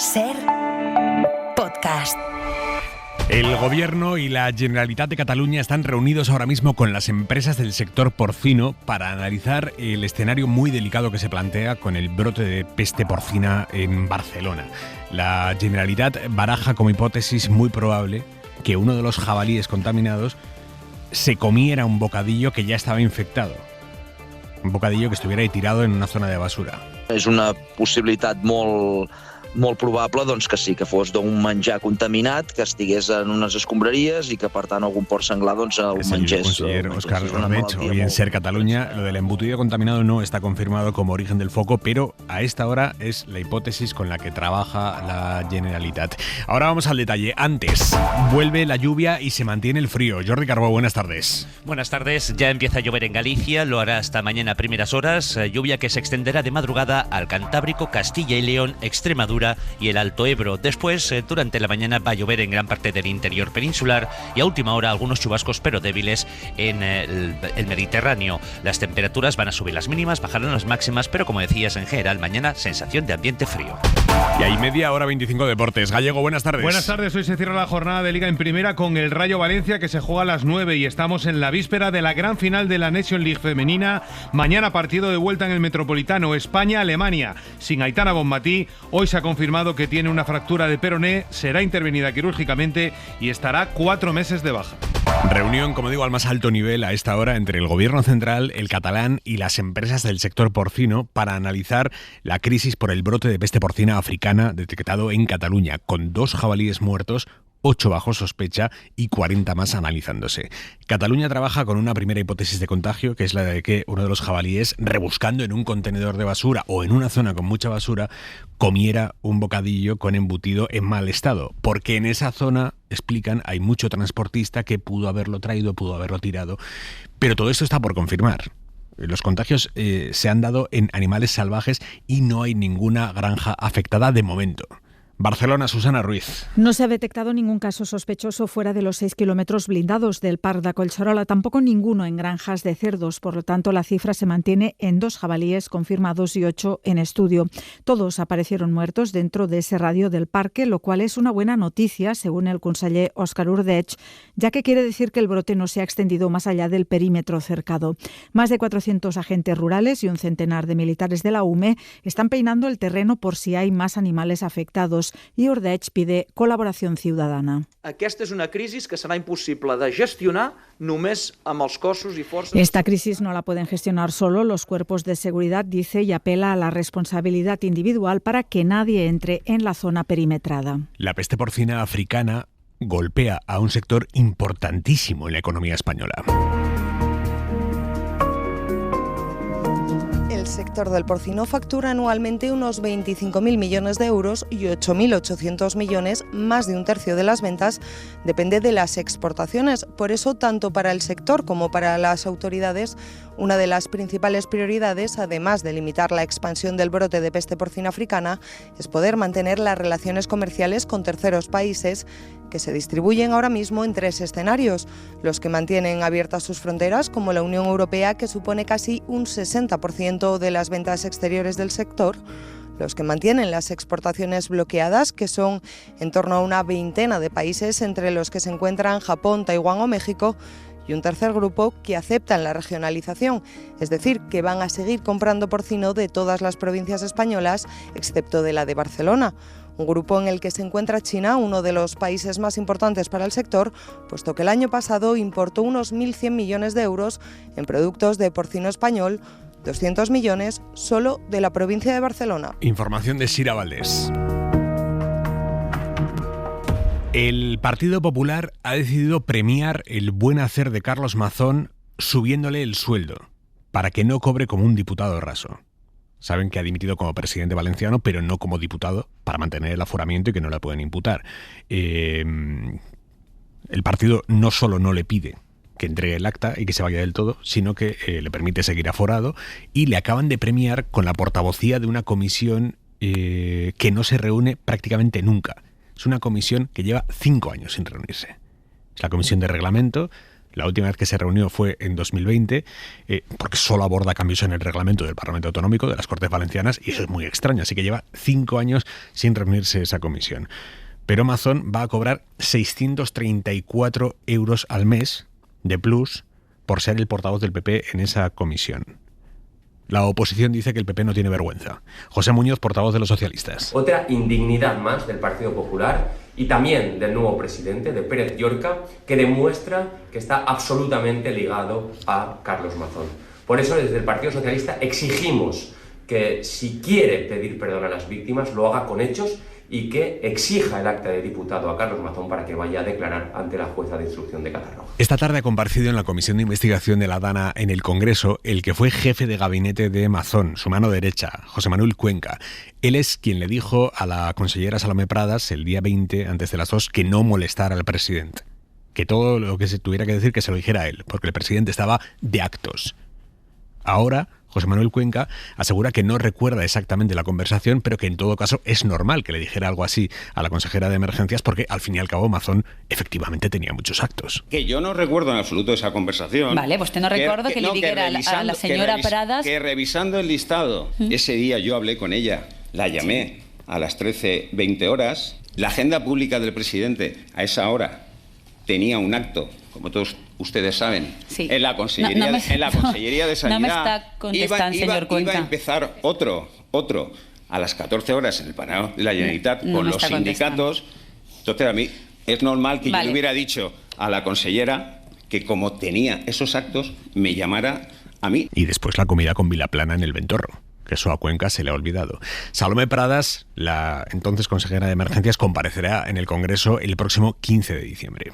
SER Podcast. El Gobierno y la Generalitat de Cataluña están reunidos ahora mismo con las empresas del sector porcino para analizar el escenario muy delicado que se plantea con el brote de peste porcina en Barcelona. La Generalitat baraja como hipótesis muy probable que uno de los jabalíes contaminados se comiera un bocadillo que ya estaba infectado. Un bocadillo que estuviera ahí tirado en una zona de basura. És una possibilitat molt probable doncs, que sí, que fos d'un menjar contaminat, que estigués en unes escombraries i que, per tant, algun porc senglar ho mengés. El conseller Óscar Ordeig, hoy en SER Cataluña, lo del embutido contaminado no está confirmado como origen del foco, pero a esta hora es la hipótesis con la que trabaja la Generalitat. Ahora vamos al detalle. Antes, vuelve la lluvia y se mantiene el frío. Jordi Carbó, buenas tardes. Buenas tardes. Ya empieza a llover en Galicia, lo hará hasta mañana a primeras horas, lluvia que se extenderá de madrugada al Cantábrico, Castilla y León, Extremadura y el Alto Ebro. Después, durante la mañana va a llover en gran parte del interior peninsular y a última hora algunos chubascos pero débiles en el Mediterráneo. Las temperaturas van a subir las mínimas, bajarán las máximas, pero como decías, en general mañana sensación de ambiente frío. Y ahí media hora 25 deportes. Gallego, buenas tardes. Buenas tardes. Hoy se cierra la jornada de Liga en Primera con el Rayo Valencia, que se juega a las 9 y estamos en la víspera de la gran final de la Nation League femenina. Mañana partido de vuelta en el Metropolitano, España-Alemania. Sin Aitana Bonmatí, hoy se ha confirmado que tiene una fractura de peroné, será intervenida quirúrgicamente y estará 4 meses de baja. Reunión, como digo, al más alto nivel a esta hora entre el Gobierno central, el catalán y las empresas del sector porcino para analizar la crisis por el brote de peste porcina africana detectado en Cataluña, con 2 jabalíes muertos, 8 bajo sospecha y 40 más analizándose. Cataluña trabaja con una primera hipótesis de contagio, que es la de que uno de los jabalíes, rebuscando en un contenedor de basura o en una zona con mucha basura, comiera un bocadillo con embutido en mal estado. Porque en esa zona, explican, hay mucho transportista que pudo haberlo traído, pudo haberlo tirado. Pero todo esto está por confirmar. Los contagios se han dado en animales salvajes y no hay ninguna granja afectada de momento. Barcelona, Susana Ruiz. No se ha detectado ningún caso sospechoso fuera de los 6 kilómetros blindados del Parc de Collserola, tampoco ninguno en granjas de cerdos. Por lo tanto, la cifra se mantiene en 2 jabalíes confirmados y 8 en estudio. Todos aparecieron muertos dentro de ese radio del parque, lo cual es una buena noticia, según el conseller Óscar Ordeig, ya que quiere decir que el brote no se ha extendido más allá del perímetro cercado. Más de 400 agentes rurales y un centenar de militares de la UME están peinando el terreno por si hay más animales afectados. Y Ordeig pide col·laboració ciudadana. Aquesta és una crisi que serà impossible de gestionar només amb els cossos i forces. Esta crisis no la pueden gestionar solo los cuerpos de seguridad, dice, y apela a la responsabilidad individual para que nadie entre en la zona perimetrada. La peste porcina africana golpea a un sector importantísimo en la economía española. El sector del porcino factura anualmente unos 25.000 millones de euros y 8.800 millones, más de un tercio de las ventas, depende de las exportaciones. Por eso, tanto para el sector como para las autoridades, una de las principales prioridades, además de limitar la expansión del brote de peste porcina africana, es poder mantener las relaciones comerciales con terceros países que se distribuyen ahora mismo en 3 escenarios. Los que mantienen abiertas sus fronteras, como la Unión Europea, que supone casi un 60% de las ventas exteriores del sector; los que mantienen las exportaciones bloqueadas, que son en torno a una veintena de países, entre los que se encuentran Japón, Taiwán o México; y un tercer grupo que aceptan la regionalización, es decir, que van a seguir comprando porcino de todas las provincias españolas, excepto de la de Barcelona. Un grupo en el que se encuentra China, uno de los países más importantes para el sector, puesto que el año pasado importó unos 1.100 millones de euros en productos de porcino español, 200 millones solo de la provincia de Barcelona. Información de Sira Valdés. El Partido Popular ha decidido premiar el buen hacer de Carlos Mazón subiéndole el sueldo para que no cobre como un diputado raso. Saben que ha dimitido como presidente valenciano, pero no como diputado, para mantener el aforamiento y que no la pueden imputar. El partido no solo no le pide que entregue el acta y que se vaya del todo, sino que le permite seguir aforado, y le acaban de premiar con la portavocía de una comisión que no se reúne prácticamente nunca. Es una comisión que lleva 5 años sin reunirse. Es la comisión de reglamento, La última vez que se reunió fue en 2020, porque solo aborda cambios en el reglamento del Parlamento Autonómico, de las Cortes Valencianas, y eso es muy extraño, así que lleva 5 años sin reunirse esa comisión. Pero Mazón va a cobrar 634 euros al mes de plus por ser el portavoz del PP en esa comisión. La oposición dice que el PP no tiene vergüenza. José Muñoz, portavoz de los socialistas. Otra indignidad más del Partido Popular y también del nuevo presidente, de Pérez Llorca, que demuestra que está absolutamente ligado a Carlos Mazón. Por eso, desde el Partido Socialista exigimos que si quiere pedir perdón a las víctimas, lo haga con hechos y que exija el acta de diputado a Carlos Mazón para que vaya a declarar ante la jueza de instrucción de Catarroja. Esta tarde ha comparecido en la Comisión de Investigación de la DANA en el Congreso el que fue jefe de gabinete de Mazón, su mano derecha, José Manuel Cuenca. Él es quien le dijo a la consellera Salomé Pradas el día 20, antes de las 2, que no molestara al presidente. Que todo lo que se tuviera que decir que se lo dijera a él, porque el presidente estaba de actos. Ahora, José Manuel Cuenca asegura que no recuerda exactamente la conversación, pero que en todo caso es normal que le dijera algo así a la consejera de Emergencias porque al fin y al cabo Mazón efectivamente tenía muchos actos. Que yo no recuerdo en absoluto esa conversación. Vale, pues usted no recuerda que le dijera a la señora Pradas... Que revisando el listado, ese día yo hablé con ella, la llamé a las 13:20 horas. La agenda pública del presidente a esa hora tenía un acto, como todos ustedes saben, en la Consellería, de Sanidad. No me está contestando, señor Cuenca. Iba a empezar otro a las 14 horas en el Palau de la Generalitat con los sindicatos. Entonces a mí es normal que yo le hubiera dicho a la consellera que como tenía esos actos me llamara a mí. Y después la comida con Vilaplana en el Ventorro, que eso a Cuenca se le ha olvidado. Salomé Pradas, la entonces consejera de Emergencias, comparecerá en el Congreso el próximo 15 de diciembre.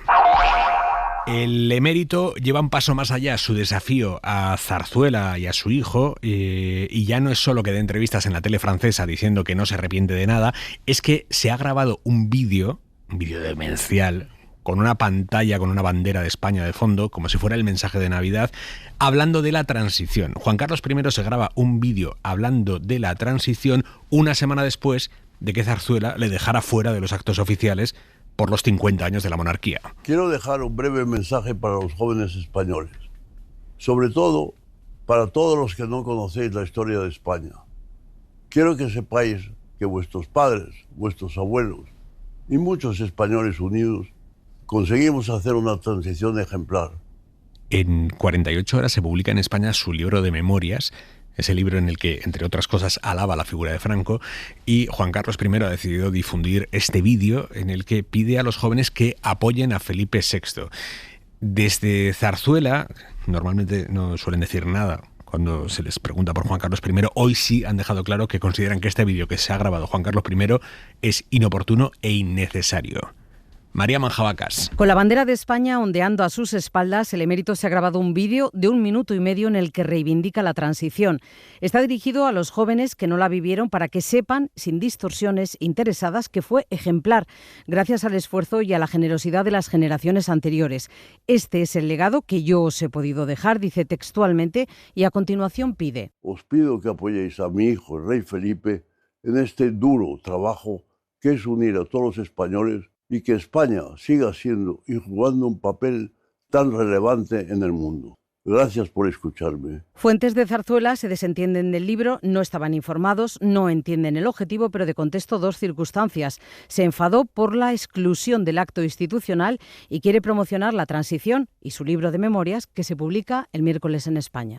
El emérito lleva un paso más allá su desafío a Zarzuela y a su hijo, y ya no es solo que dé entrevistas en la tele francesa diciendo que no se arrepiente de nada, es que se ha grabado un vídeo demencial, con una pantalla con una bandera de España de fondo, como si fuera el mensaje de Navidad, hablando de la transición. Juan Carlos I se graba un vídeo hablando de la transición una semana después de que Zarzuela le dejara fuera de los actos oficiales por los 50 años de la monarquía. Quiero dejar un breve mensaje para los jóvenes españoles, sobre todo para todos los que no conocéis la historia de España. Quiero que sepáis que vuestros padres, vuestros abuelos y muchos españoles unidos conseguimos hacer una transición ejemplar. En 48 horas se publica en España su libro de memorias, ese libro en el que, entre otras cosas, alaba la figura de Franco, y Juan Carlos I ha decidido difundir este vídeo en el que pide a los jóvenes que apoyen a Felipe VI. Desde Zarzuela, normalmente no suelen decir nada cuando se les pregunta por Juan Carlos I, hoy sí han dejado claro que consideran que este vídeo que se ha grabado Juan Carlos I es inoportuno e innecesario. María Manjabacas. Con la bandera de España ondeando a sus espaldas, el emérito se ha grabado un vídeo de 1 minuto y medio en el que reivindica la transición. Está dirigido a los jóvenes que no la vivieron para que sepan, sin distorsiones interesadas, que fue ejemplar, gracias al esfuerzo y a la generosidad de las generaciones anteriores. Este es el legado que yo os he podido dejar, dice textualmente, y a continuación pide. Os pido que apoyéis a mi hijo, el rey Felipe, en este duro trabajo que es unir a todos los españoles y que España siga siendo y jugando un papel tan relevante en el mundo. Gracias por escucharme. Fuentes de Zarzuela se desentienden del libro, no estaban informados, no entienden el objetivo, pero de contexto 2 circunstancias. Se enfadó por la exclusión del acto institucional y quiere promocionar la transición y su libro de memorias que se publica el miércoles en España.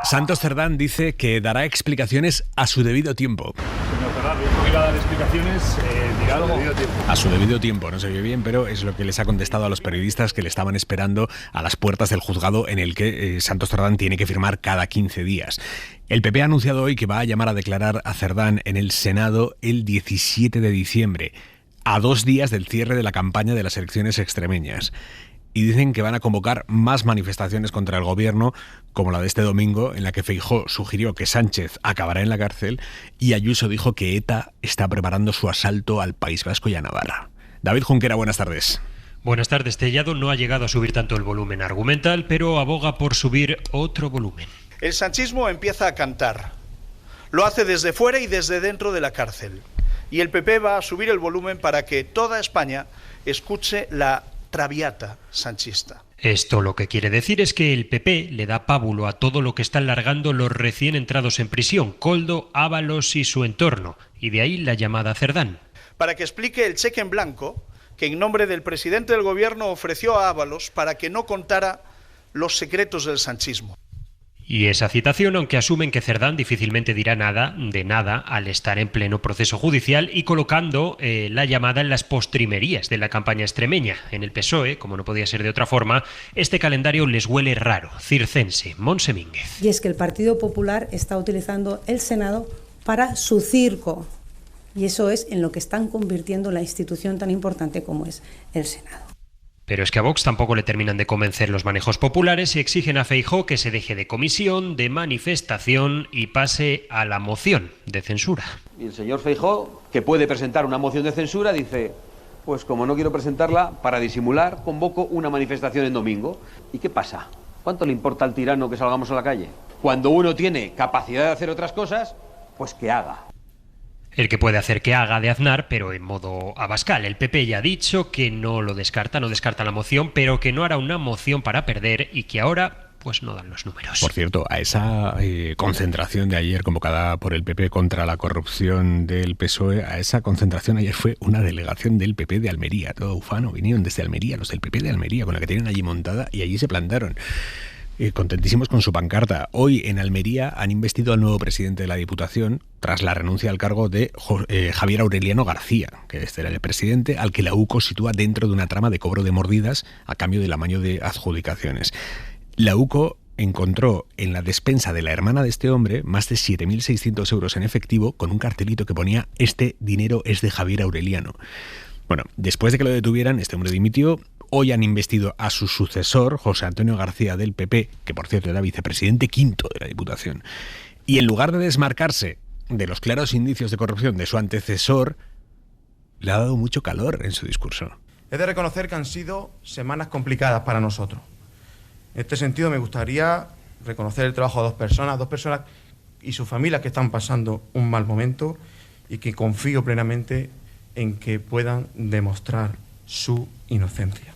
Santos Cerdán dice que dará explicaciones a su debido tiempo. Señor Cerdán, dijo que iba a dar explicaciones, dirá a su debido tiempo. A su debido tiempo, no se oye bien, pero es lo que les ha contestado a los periodistas que le estaban esperando a las puertas del juzgado en el que Santos Cerdán tiene que firmar cada 15 días. El PP ha anunciado hoy que va a llamar a declarar a Cerdán en el Senado el 17 de diciembre, a 2 días del cierre de la campaña de las elecciones extremeñas. Y dicen que van a convocar más manifestaciones contra el gobierno, como la de este domingo, en la que Feijóo sugirió que Sánchez acabará en la cárcel y Ayuso dijo que ETA está preparando su asalto al País Vasco y a Navarra. David Junquera, buenas tardes. Buenas tardes. Tellado no ha llegado a subir tanto el volumen argumental, pero aboga por subir otro volumen. El sanchismo empieza a cantar. Lo hace desde fuera y desde dentro de la cárcel. Y el PP va a subir el volumen para que toda España escuche la traviata sanchista. Esto lo que quiere decir es que el PP le da pábulo a todo lo que están largando los recién entrados en prisión, Koldo, Ábalos y su entorno, y de ahí la llamada Cerdán. Para que explique el cheque en blanco que en nombre del presidente del gobierno ofreció a Ábalos para que no contara los secretos del sanchismo. Y esa citación, aunque asumen que Cerdán difícilmente dirá nada de nada al estar en pleno proceso judicial y colocando la llamada en las postrimerías de la campaña extremeña. En el PSOE, como no podía ser de otra forma, este calendario les huele raro, circense. Montse Mínguez. Y es que el Partido Popular está utilizando el Senado para su circo. Y eso es en lo que están convirtiendo la institución tan importante como es el Senado. Pero es que a Vox tampoco le terminan de convencer los manejos populares y exigen a Feijóo que se deje de comisión, de manifestación y pase a la moción de censura. Y el señor Feijóo, que puede presentar una moción de censura, dice, pues como no quiero presentarla, para disimular, convoco una manifestación en domingo. ¿Y qué pasa? ¿Cuánto le importa al tirano que salgamos a la calle? Cuando uno tiene capacidad de hacer otras cosas, pues que haga. El que puede hacer que haga de Aznar, pero en modo Abascal. El PP ya ha dicho que no lo descarta, no descarta la moción, pero que no hará una moción para perder y que ahora pues no dan los números. Por cierto, a esa concentración de ayer convocada por el PP contra la corrupción del PSOE, a esa concentración ayer fue una delegación del PP de Almería, todo ufano, vinieron desde Almería, los del PP de Almería, con la que tienen allí montada, y allí se plantaron. Contentísimos con su pancarta. Hoy en Almería han investido al nuevo presidente de la Diputación tras la renuncia al cargo de Javier Aureliano García, que este era el presidente al que la UCO sitúa dentro de una trama de cobro de mordidas a cambio del amaño de adjudicaciones. La UCO encontró en la despensa de la hermana de este hombre más de 7.600 euros en efectivo con un cartelito que ponía «Este dinero es de Javier Aureliano». Bueno, después de que lo detuvieran, este hombre dimitió. Hoy han investido a su sucesor, José Antonio García del PP, que por cierto era vicepresidente quinto de la Diputación. Y en lugar de desmarcarse de los claros indicios de corrupción de su antecesor, le ha dado mucho calor en su discurso. He de reconocer que han sido semanas complicadas para nosotros. En este sentido me gustaría reconocer el trabajo de dos personas y sus familias que están pasando un mal momento y que confío plenamente en que puedan demostrar su inocencia.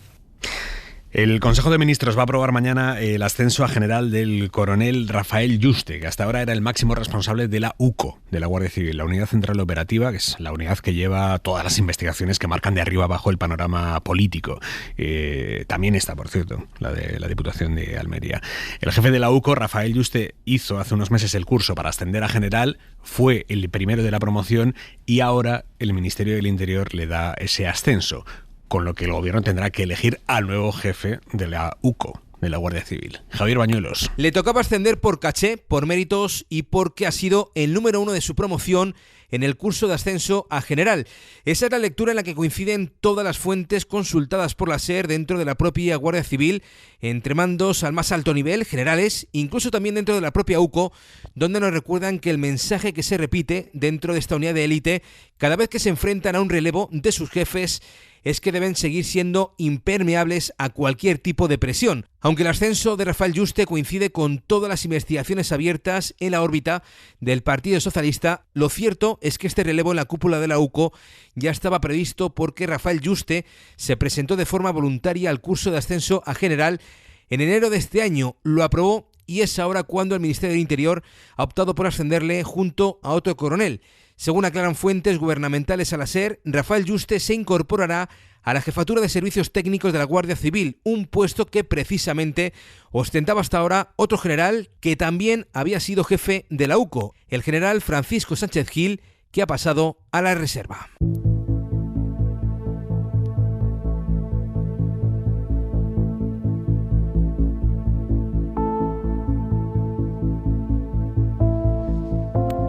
El Consejo de Ministros va a aprobar mañana el ascenso a general del coronel Rafael Yuste, que hasta ahora era el máximo responsable de la UCO, de la Guardia Civil, la Unidad Central Operativa, que es la unidad que lleva todas las investigaciones que marcan de arriba abajo el panorama político. También está, por cierto, la de la Diputación de Almería. El jefe de la UCO, Rafael Yuste, hizo hace unos meses el curso para ascender a general, fue el primero de la promoción y ahora el Ministerio del Interior le da ese ascenso, con lo que el gobierno tendrá que elegir al nuevo jefe de la UCO, de la Guardia Civil. Javier Bañuelos. Le tocaba ascender por caché, por méritos y porque ha sido el número 1 de su promoción en el curso de ascenso a general. Esa es la lectura en la que coinciden todas las fuentes consultadas por la SER dentro de la propia Guardia Civil, entre mandos al más alto nivel, generales, incluso también dentro de la propia UCO, donde nos recuerdan que el mensaje que se repite dentro de esta unidad de élite, cada vez que se enfrentan a un relevo de sus jefes, es que deben seguir siendo impermeables a cualquier tipo de presión. Aunque el ascenso de Rafael Yuste coincide con todas las investigaciones abiertas en la órbita del Partido Socialista, lo cierto es que este relevo en la cúpula de la UCO ya estaba previsto porque Rafael Yuste se presentó de forma voluntaria al curso de ascenso a general en enero de este año, lo aprobó y es ahora cuando el Ministerio del Interior ha optado por ascenderle junto a otro coronel. Según aclaran fuentes gubernamentales a la SER, Rafael Yuste se incorporará a la jefatura de servicios técnicos de la Guardia Civil, un puesto que precisamente ostentaba hasta ahora otro general que también había sido jefe de la UCO, el general Francisco Sánchez Gil, que ha pasado a la reserva.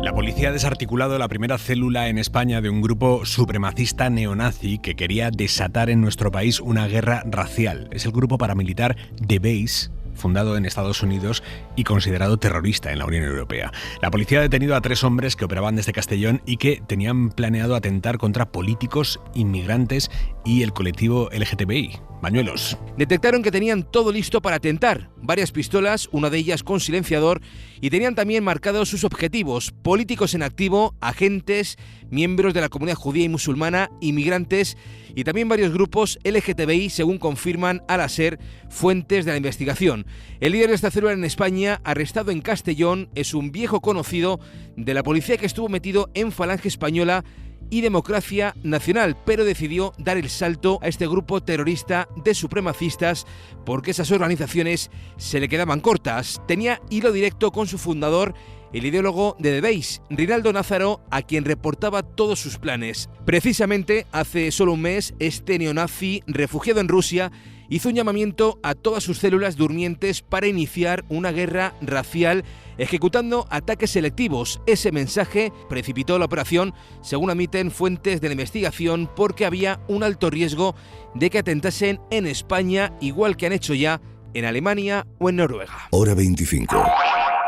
La policía ha desarticulado la primera célula en España de un grupo supremacista neonazi que quería desatar en nuestro país una guerra racial. Es el grupo paramilitar The Base, fundado en Estados Unidos y considerado terrorista en la Unión Europea. La policía ha detenido a 3 hombres que operaban desde Castellón y que tenían planeado atentar contra políticos, inmigrantes y el colectivo LGTBI. Bañuelos. Detectaron que tenían todo listo para atentar, varias pistolas, una de ellas con silenciador, y tenían también marcados sus objetivos: políticos en activo, agentes, miembros de la comunidad judía y musulmana, inmigrantes y también varios grupos LGTBI, según confirman al SER fuentes de la investigación. El líder de esta célula en España, arrestado en Castellón, es un viejo conocido de la policía que estuvo metido en Falange Española y Democracia Nacional, pero decidió dar el salto a este grupo terrorista de supremacistas porque esas organizaciones se le quedaban cortas. Tenía hilo directo con su fundador, el ideólogo de The Base, Rinaldo Nazaro, a quien reportaba todos sus planes. Precisamente hace solo un mes, este neonazi, refugiado en Rusia, hizo un llamamiento a todas sus células durmientes para iniciar una guerra racial ejecutando ataques selectivos. Ese mensaje precipitó la operación, según admiten fuentes de la investigación, porque había un alto riesgo de que atentasen en España, igual que han hecho ya en Alemania o en Noruega. Hora 25.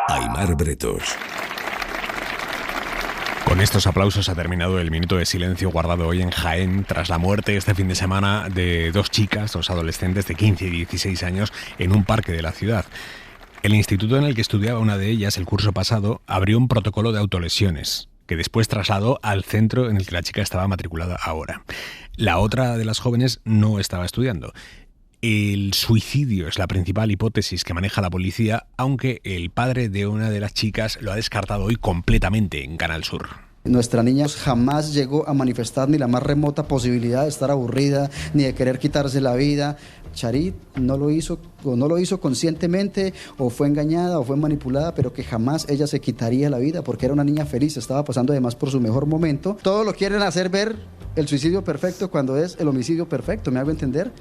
Aimar Bretos. Con estos aplausos ha terminado el minuto de silencio guardado hoy en Jaén tras la muerte este fin de semana de dos chicas, dos adolescentes de 15 y 16 años, en un parque de la ciudad. El instituto en el que estudiaba una de ellas el curso pasado abrió un protocolo de autolesiones, que después trasladó al centro en el que la chica estaba matriculada ahora. La otra de las jóvenes no estaba estudiando. El suicidio es la principal hipótesis que maneja la policía, aunque el padre de una de las chicas lo ha descartado hoy completamente en Canal Sur. Nuestra niña jamás llegó a manifestar ni la más remota posibilidad de estar aburrida, ni de querer quitarse la vida. Charit no lo hizo conscientemente, o fue engañada o fue manipulada, pero que jamás ella se quitaría la vida porque era una niña feliz, estaba pasando además por su mejor momento. Todos lo quieren hacer ver el suicidio perfecto cuando es el homicidio perfecto, ¿me hago entender?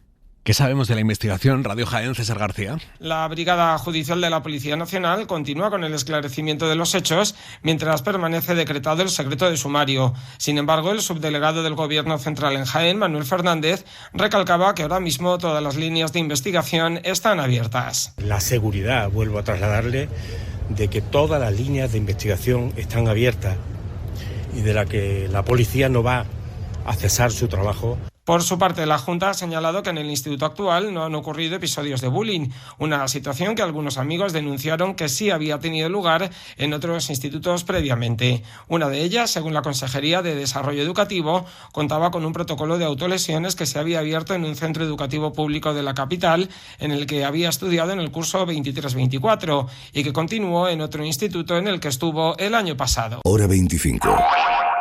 ¿Qué sabemos de la investigación? Radio Jaén, César García. La Brigada Judicial de la Policía Nacional continúa con el esclarecimiento de los hechos mientras permanece decretado el secreto de sumario. Sin embargo, el subdelegado del Gobierno Central en Jaén, Manuel Fernández, recalcaba que ahora mismo todas las líneas de investigación están abiertas. La seguridad, vuelvo a trasladarle, de que todas las líneas de investigación están abiertas y de la que la policía no va a cesar su trabajo. Por su parte, la Junta ha señalado que en el instituto actual no han ocurrido episodios de bullying, una situación que algunos amigos denunciaron que sí había tenido lugar en otros institutos previamente. Una de ellas, según la Consejería de Desarrollo Educativo, contaba con un protocolo de autolesiones que se había abierto en un centro educativo público de la capital, en el que había estudiado en el curso 23-24 y que continuó en otro instituto en el que estuvo el año pasado. Hora 25.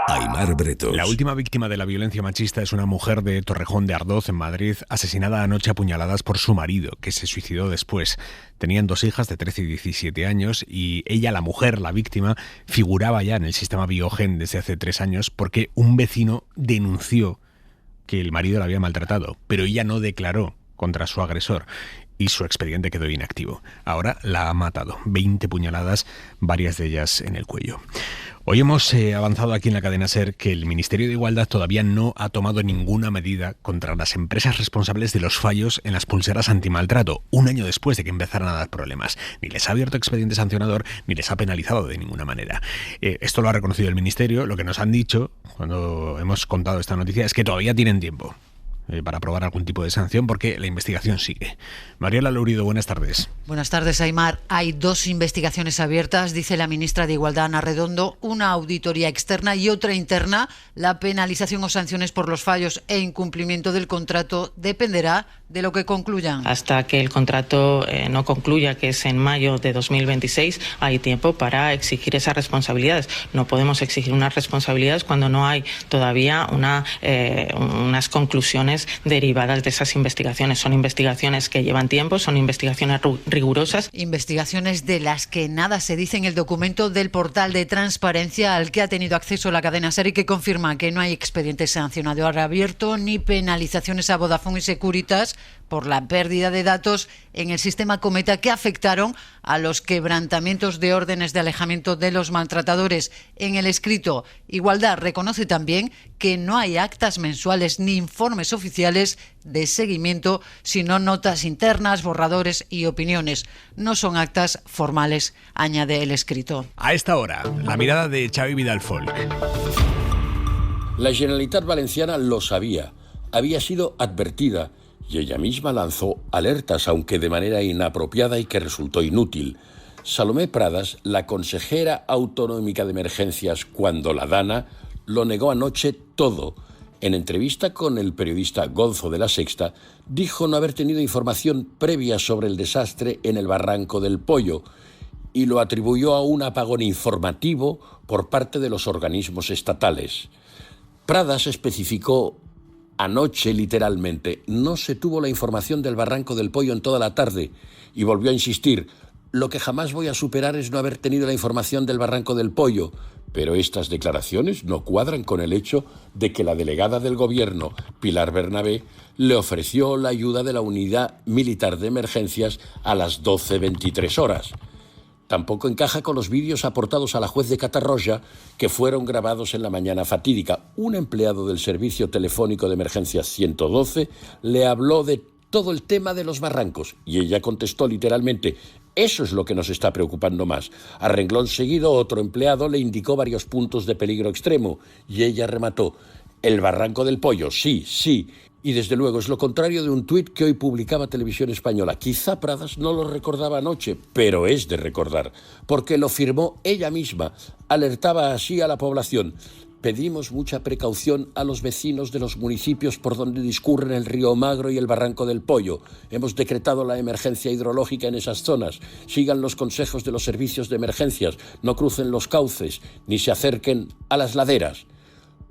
Aimar Bretos. La última víctima de la violencia machista es una mujer de Torrejón de Ardoz, en Madrid, asesinada anoche a puñaladas por su marido, que se suicidó después. Tenían dos hijas de 13 y 17 años y ella, la mujer, la víctima, figuraba ya en el sistema Biogen desde hace 3 años porque un vecino denunció que el marido la había maltratado, pero ella no declaró contra su agresor y su expediente quedó inactivo. Ahora la ha matado. 20 puñaladas, varias de ellas en el cuello. Hoy hemos avanzado aquí en la cadena SER que el Ministerio de Igualdad todavía no ha tomado ninguna medida contra las empresas responsables de los fallos en las pulseras antimaltrato, un año después de que empezaran a dar problemas. Ni les ha abierto expediente sancionador, ni les ha penalizado de ninguna manera. Esto lo ha reconocido el Ministerio. Lo que nos han dicho cuando hemos contado esta noticia es que todavía tienen tiempo para aprobar algún tipo de sanción porque la investigación sigue. Mariela Lourido, buenas tardes. Buenas tardes, Aimar. Hay 2 investigaciones abiertas, dice la ministra de Igualdad, Ana Redondo, una auditoría externa y otra interna. La penalización o sanciones por los fallos e incumplimiento del contrato dependerá de lo que concluyan. Hasta que el contrato no concluya, que es en mayo de 2026, hay tiempo para exigir esas responsabilidades. No podemos exigir unas responsabilidades cuando no hay todavía unas conclusiones derivadas de esas investigaciones. Son investigaciones que llevan tiempo, son investigaciones rigurosas. Investigaciones de las que nada se dice en el documento del portal de transparencia al que ha tenido acceso la cadena SER y que confirma que no hay expediente sancionador abierto ni penalizaciones a Vodafone y Securitas por la pérdida de datos en el sistema Cometa que afectaron a los quebrantamientos de órdenes de alejamiento de los maltratadores. En el escrito, Igualdad reconoce también que no hay actas mensuales ni informes oficiales de seguimiento, sino notas internas, borradores y opiniones. No son actas formales, añade el escrito. A esta hora, la mirada de Xavi Vidal Folk. La Generalitat Valenciana lo sabía, había sido advertida y ella misma lanzó alertas, aunque de manera inapropiada y que resultó inútil. Salomé Pradas, la consejera autonómica de emergencias cuando la DANA, lo negó anoche todo. En entrevista con el periodista Gonzo de La Sexta, dijo no haber tenido información previa sobre el desastre en el Barranco del Pollo y lo atribuyó a un apagón informativo por parte de los organismos estatales. Pradas especificó anoche literalmente: no se tuvo la información del Barranco del Pollo en toda la tarde, y volvió a insistir: lo que jamás voy a superar es no haber tenido la información del Barranco del Pollo. Pero estas declaraciones no cuadran con el hecho de que la delegada del gobierno, Pilar Bernabé, le ofreció la ayuda de la unidad militar de emergencias a las 12:23 horas. Tampoco encaja con los vídeos aportados a la juez de Catarroja, que fueron grabados en la mañana fatídica. Un empleado del servicio telefónico de emergencias 112 le habló de todo el tema de los barrancos y ella contestó literalmente: eso es lo que nos está preocupando más. A renglón seguido, otro empleado le indicó varios puntos de peligro extremo y ella remató: el Barranco del Pollo, sí, sí. Y desde luego es lo contrario de un tuit que hoy publicaba Televisión Española. Quizá Pradas no lo recordaba anoche, pero es de recordar, porque lo firmó ella misma. Alertaba así a la población: pedimos mucha precaución a los vecinos de los municipios por donde discurren el río Magro y el Barranco del Pollo. Hemos decretado la emergencia hidrológica en esas zonas. Sigan los consejos de los servicios de emergencias. No crucen los cauces ni se acerquen a las laderas.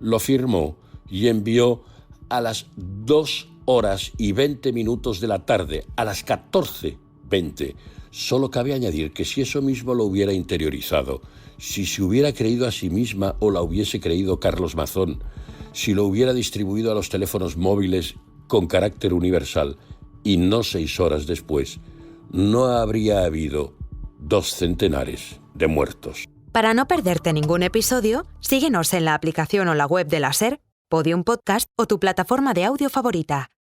Lo firmó y envió a las 2:20 de la tarde, a las 14:20. Solo cabe añadir que si eso mismo lo hubiera interiorizado, si se hubiera creído a sí misma o la hubiese creído Carlos Mazón, si lo hubiera distribuido a los teléfonos móviles con carácter universal y no 6 horas después, no habría habido 2 centenares de muertos. Para no perderte ningún episodio, síguenos en la aplicación o la web de la SER, Podium Podcast o tu plataforma de audio favorita.